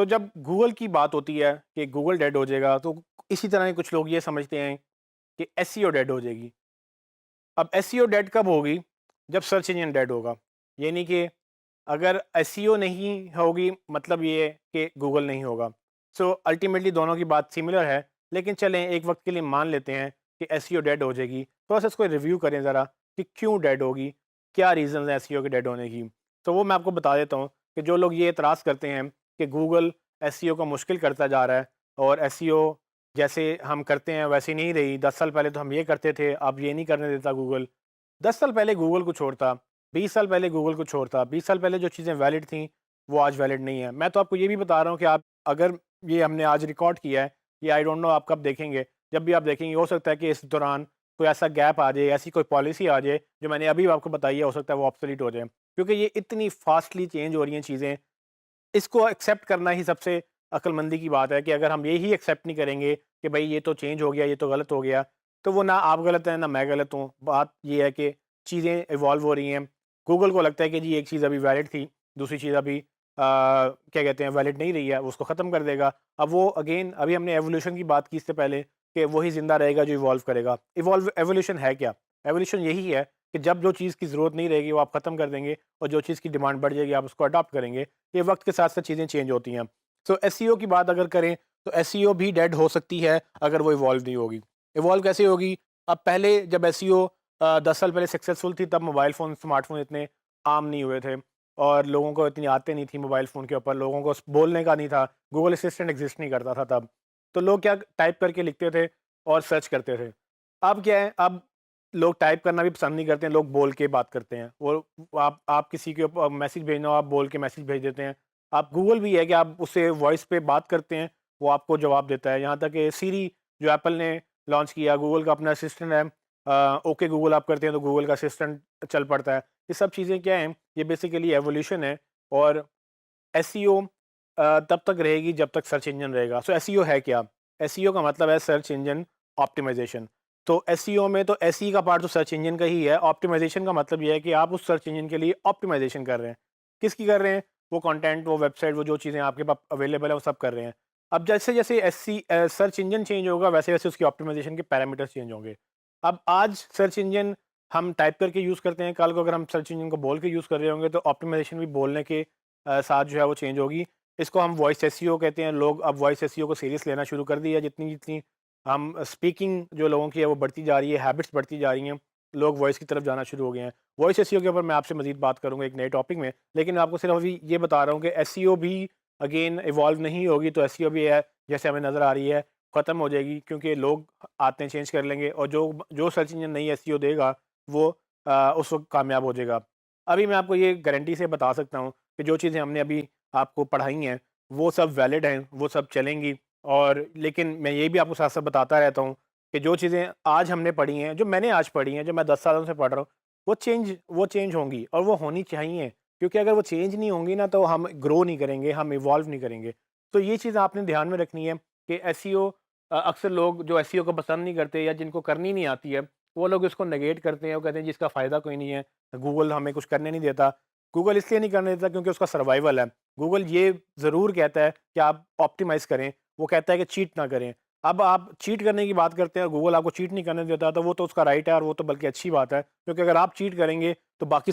जब गूगल की बात होती है कि गूगल डेड हो जाएगा, तो इसी तरह के कुछ लोग ये समझते हैं कि एसईओ डेड हो जाएगी। अब एसईओ डेड कब होगी? जब सर्च इंजन डेड होगा। यानी कि अगर एसईओ नहीं होगी, मतलब ये है कि गूगल नहीं होगा। अल्टीमेटली दोनों की बात सिमिलर है, लेकिन चलें एक वक्त के लिए मान लेते हैं कि एसईओ डेड हो जाएगी। थोड़ा सा इसको रिव्यू करें ज़रा कि क्यों डेड होगी, क्या रीज़न है एसईओ के डेड होने की। तो वो मैं आपको बता देता हूँ कि जो लोग ये एतराज़ करते हैं कि गूगल एसईओ को मुश्किल करता जा रहा है और एसईओ जैसे हम करते हैं वैसे नहीं रही। 10 साल पहले तो हम ये करते थे, अब ये नहीं करने देता गूगल। 10 साल पहले गूगल को छोड़ता, 20 साल पहले गूगल को छोड़ता, 20 साल पहले जो चीज़ें वैलिड थीं, वो आज वैलिड नहीं है। मैं तो आपको ये भी बता रहा हूँ कि आप अगर ये हमने आज रिकॉर्ड किया है, ये आई डोंट नो आप कब देखेंगे। जब भी आप देखेंगे हो सकता है कि इस दौरान कोई ऐसा गैप आ जाए, ऐसी कोई पॉलिसी आ जाए जो मैंने अभी आपको बताई है, हो सकता है वो ऑब्सोलीट हो जाए। क्योंकि ये इतनी फास्टली चेंज हो रही हैं चीज़ें, इसको एक्सेप्ट करना ही सबसे अक्लमंदी की बात है कि अगर हम यही एक्सेप्ट नहीं करेंगे कि भाई ये तो चेंज हो गया, ये तो गलत हो गया, तो वो ना आप गलत हैं, ना मैं गलत हूँ। बात ये है कि चीज़ें इवॉल्व हो रही हैं। गूगल को लगता है कि जी एक चीज़ अभी वैलिड थी, दूसरी चीज़ अभी क्या कहते हैं वैलिड नहीं रही है, वो उसको ख़त्म कर देगा। अब वो अगेन अभी हमने एवोल्यूशन की बात की इससे पहले कि वही ज़िंदा रहेगा जो इवॉल्व करेगा। एवोल्यूशन है क्या? एवोल्यूशन यही है कि जब जो चीज़ की ज़रूरत नहीं रहेगी वो आप ख़त्म कर देंगे और जो चीज़ की डिमांड बढ़ जाएगी आप उसको अडॉप्ट करेंगे। ये वक्त के साथ साथ चीज़ें चेंज होती हैं। एसईओ की बात अगर करें तो एसईओ भी डेड हो सकती है अगर वो इवॉल्व नहीं होगी। इवॉल्व कैसे होगी? अब पहले जब एसईओ 10 साल पहले सक्सेसफुल थी, तब मोबाइल फ़ोन, स्मार्टफ़ोन इतने आम नहीं हुए थे और लोगों को इतनी आदतें नहीं थी मोबाइल फ़ोन के ऊपर, लोगों को बोलने का नहीं था, गूगल असिस्टेंट एग्ज़िस्ट नहीं करता था तब। तो लोग क्या टाइप करके लिखते थे और सर्च करते थे। अब क्या है, अब लोग टाइप करना भी पसंद नहीं करते हैं, लोग बोल के बात करते हैं। वो आप किसी के ऊपर मैसेज भेजना हो, आप बोल के मैसेज भेज देते हैं। आप गूगल भी है कि आप उससे वॉइस पे बात करते हैं, वो आपको जवाब देता है। यहाँ तक कि सीरी जो एप्पल ने लॉन्च किया, गूगल का अपना असिस्टेंट है, ओके गूगल आप करते हैं तो गूगल का असिस्टेंट चल पड़ता है। ये सब चीज़ें क्या हैं, ये बेसिकली एवोल्यूशन है और एसईओ तब तक रहेगी जब तक सर्च इंजन रहेगा। एसईओ है क्या? एसईओ का मतलब है सर्च इंजन ऑप्टिमाइज़ेशन। तो एसईओ में तो एसई का पार्ट तो सर्च इंजन का ही है, ऑप्टिमाइज़ेशन का मतलब ये है कि आप उस सर्च इंजन के लिए ऑप्टिमाइज़ेशन कर रहे हैं। किसकी कर रहे हैं? वो कंटेंट, वो वेबसाइट, वो जो चीज़ें आपके पास अवेलेबल है, वो सब कर रहे हैं। अब जैसे-जैसे सर्च इंजन चेंज होगा, वैसे-वैसे उसकी ऑप्टिमाइज़ेशन के पैरामीटर्स चेंज होंगे। अब आज सर्च इंजन हम टाइप करके यूज़ करते हैं, कल को अगर हम सर्च इंजन को बोल के यूज़ कर रहे होंगे, तो ऑप्टिमाइज़ेशन भी बोलने के साथ जो है वो चेंज होगी। इसको हम वॉइस एसईओ कहते हैं। लोग अब वॉइस एसईओ को सीरियस लेना शुरू कर दिया है। जितनी-जितनी हम स्पीकिंग जो लोगों की है वो बढ़ती जा रही है, हैबिट्स बढ़ती जा रही हैं, लोग वॉइस की तरफ जाना शुरू हो गए हैं। वॉइस एसईओ के ऊपर मैं आपसे मज़ीद बात करूँगा एक नए टॉपिक में, लेकिन मैं आपको सिर्फ अभी ये बता रहा हूँ कि एसईओ भी अगेन इवॉल्व नहीं होगी, तो एसईओ भी है, जैसे हमें नज़र आ रही है, ख़त्म हो जाएगी क्योंकि लोग आदतें चेंज कर लेंगे और जो जो सर्च इंजन नई एसईओ देगा, वो उस वक़्त कामयाब हो जाएगा। अभी मैं आपको ये गारंटी से बता सकता हूँ कि जो चीज़ें हमने अभी आपको पढ़ाई हैं, वो सब वैलिड हैं, वो सब चलेंगी। और लेकिन मैं ये भी आपको साथ-साथ बताता रहता हूँ कि जो चीज़ें आज हमने पढ़ी हैं, जो मैंने आज पढ़ी हैं, जो मैं 10 सालों से पढ़ रहा हूँ, वो चेंज होंगी और वो होनी चाहिए। क्योंकि अगर वो चेंज नहीं होंगी ना, तो हम ग्रो नहीं करेंगे, हम इवॉल्व नहीं करेंगे। तो ये चीज़ आपने ध्यान में रखनी है कि एसईओ अक्सर लोग जो एसईओ को पसंद नहीं करते या जिनको करनी नहीं आती है, वो लोग इसको नेगेट करते हैं। वो कहते हैं जी इसका फ़ायदा कोई नहीं है, गूगल हमें कुछ करने नहीं देता। गूगल इसलिए नहीं करने देता क्योंकि उसका सर्वाइवल है। गूगल ये ज़रूर कहता है कि आप ऑप्टिमाइज़ करें, वो कहता है कि चीट ना करें। अब आप चीट करने की बात करते हैं और गूगल आपको चीट नहीं करने देता, तो वो तो उसका राइट है और वो तो बल्कि अच्छी बात है, क्योंकि अगर आप चीट करेंगे तो बाकी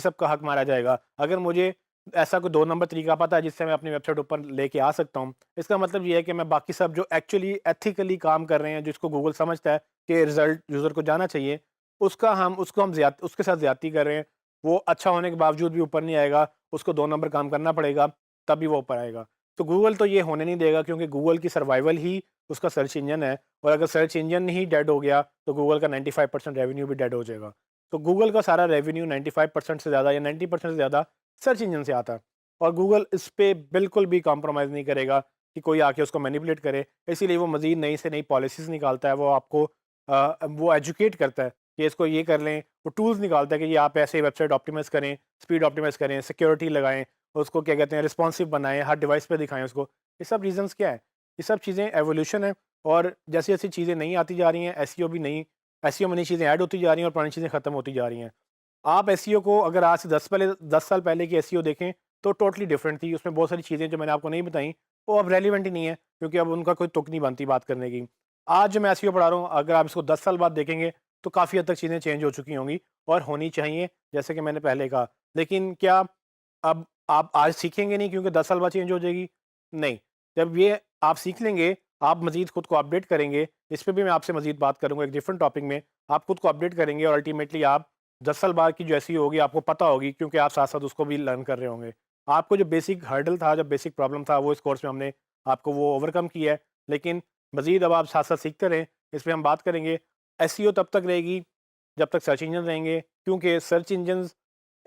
सब का हक मारा जाएगा। अगर मुझे ऐसा कोई 2 नंबर तरीका पता है जिससे मैं अपनी वेबसाइट ऊपर लेके आ सकता हूँ, इसका मतलब ये है कि मैं बाकी सब जो एक्चुअली एथिकली काम कर रहे हैं, जिसको गूगल समझता है कि रिज़ल्ट यूज़र को जाना चाहिए, उसको हम उसके साथ ज़्यादती कर रहे हैं। वो अच्छा होने के बावजूद भी ऊपर नहीं आएगा, उसको 2 नंबर काम करना पड़ेगा, तभी वो ऊपर आएगा। तो गूगल तो ये होने नहीं देगा क्योंकि गूगल की सर्वाइवल ही उसका सर्च इंजन है और अगर सर्च इंजन ही डेड हो गया, तो गूगल का 95% रेवेन्यू भी डेड हो जाएगा। तो गूगल का सारा रेवेन्यू 95% से ज़्यादा या 90% से ज़्यादा सर्च इंजन से आता है और गूगल इस पे बिल्कुल भी कॉम्प्रोमाइज़ नहीं करेगा कि कोई आके उसको मैनिपुलेट करे। इसीलिए वो मज़ीद नई से नई पॉलिसीज़ निकालता है, वो आपको वो एजुकेट करता है कि इसको ये कर लें। वो टूल्स निकालता है कि ये आप ऐसे वेबसाइट ऑप्टिमाइज़ करें, स्पीड ऑप्टिमाइज़ करें, सिक्योरिटी लगाएँ, उसको क्या कहते हैं रिस्पॉन्सिव बनाएँ, हर डिवाइस पे दिखाएँ उसको। ये सब रीज़न्स क्या है? ये सब चीज़ें एवोल्यूशन है और जैसी-जैसी चीज़ें नई आती जा रही हैं, एसईओ में नई चीज़ें ऐड होती जा रही हैं और पुरानी चीज़ें खत्म होती जा रही हैं। आप एसईओ को अगर आज से 10 साल पहले की एसईओ देखें, तो टोटली डिफरेंट थी। उसमें बहुत सारी चीज़ें जो मैंने आपको नहीं बताई, वो अब रेलिवेंट ही नहीं है, क्योंकि अब उनका कोई तुक नहीं बनती बात करने की। आज जो मैं एसईओ पढ़ा रहा हूँ, अगर आप इसको 10 साल बाद देखेंगे, तो काफ़ी हद तक चीज़ें चेंज हो चुकी होंगी और होनी चाहिए, जैसे कि मैंने पहले कहा। लेकिन क्या अब आप आज सीखेंगे नहीं क्योंकि 10 साल बाद चेंज हो जाएगी? नहीं। जब ये आप सीख लेंगे, आप मज़ीद खुद को अपडेट करेंगे, इस पे भी मैं आपसे मज़ीद बात करूँगा एक डिफरेंट टॉपिक में। आप खुद को अपडेट करेंगे और अल्टीमेटली आप 10 साल बाद की जो एसईओ होगी आपको पता होगी, क्योंकि आप साथ-साथ उसको भी लर्न कर रहे होंगे। आपको जो बेसिक हर्डल था, जो बेसिक प्रॉब्लम था, वो इस कोर्स में हमने आपको वो ओवरकम किया है। लेकिन मज़ीद अब आप साथ-साथ सीखते रहें, इस पे हम बात करेंगे। एसईओ तब तक रहेगी जब तक सर्च इंजन रहेंगे, क्योंकि सर्च इंजन्स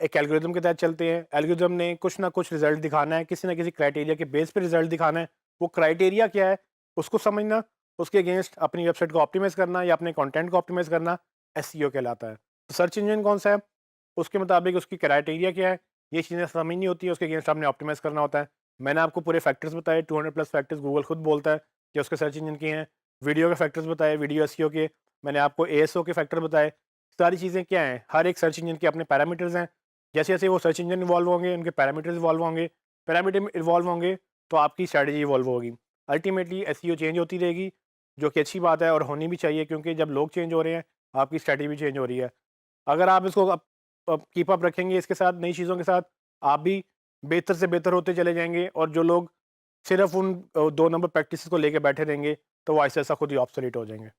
एक एल्गोरिदम के तहत चलते हैं। एल्गोरिदम ने कुछ ना कुछ रिजल्ट दिखाना है, किसी ना किसी क्राइटेरिया के बेस पे रिजल्ट दिखाना है। वो क्राइटेरिया क्या है, उसको समझना, उसके अगेंस्ट अपनी वेबसाइट को ऑप्टिमाइज़ करना या अपने कंटेंट को ऑप्टिमाइज़ करना एसईओ कहलाता है। तो सर्च इंजन कौन-सा है, उसके मुताबिक उसकी क्राइटेरिया क्या है, ये चीज़ें समझनी होती है, उसके अगेंस्ट आपने ऑप्टिमाइज़ करना होता है। मैंने आपको पूरे फैक्टर्स बताए, 200 प्लस फैक्टर्स गूगल खुद बोलता है कि उसके सर्च इंजन के हैं। वीडियो के फैक्टर्स बताए, वीडियो एसईओ के। मैंने आपको एएसओ के फैक्टर बताए। सारी चीज़ें क्या हैं, हर एक सर्च इंजन के अपने पैरामीटर्स हैं। जैसे-जैसे वो सर्च इंजन इवॉल्व होंगे, उनके पैरामीटर्स इवॉल्व होंगे, पैरामीटर इवॉल्व होंगे, तो आपकी स्ट्रैटेजी इवॉल्व होगी। अल्टीमेटली एसईओ चेंज होती रहेगी, जो कि अच्छी बात है और होनी भी चाहिए, क्योंकि जब लोग चेंज हो रहे हैं, आपकी स्ट्रैटेजी भी चेंज हो रही है। अगर आप इसको कीप अप रखेंगे इसके साथ, नई चीज़ों के साथ, आप भी बेहतर से बेहतर होते चले जाएँगे, और जो लोग सिर्फ़ उन 2 नंबर प्रैक्टिसेस को लेके बैठे रहेंगे, तो वो ऐसा-ऐसा खुद ही ऑब्सोलीट हो जाएँगे।